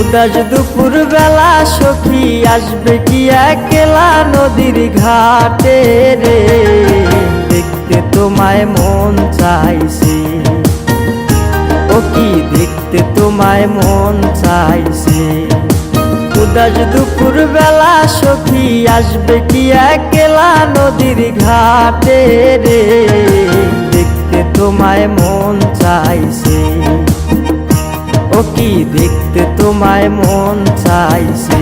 উদাস দুপুর বেলা সখী আসবে কি একলা নদীর ঘাটে রে, দেখতে তোমায় মন চাইছে, ও কি দেখতে তোমায় মন চাইছে। উদাস দুপুর বেলা সখী আসবে কি একলা নদীর ঘাটে রে, দেখতে তোমায় মন চাইছে, ও কি দেখতে তোমায় মন চাইছে।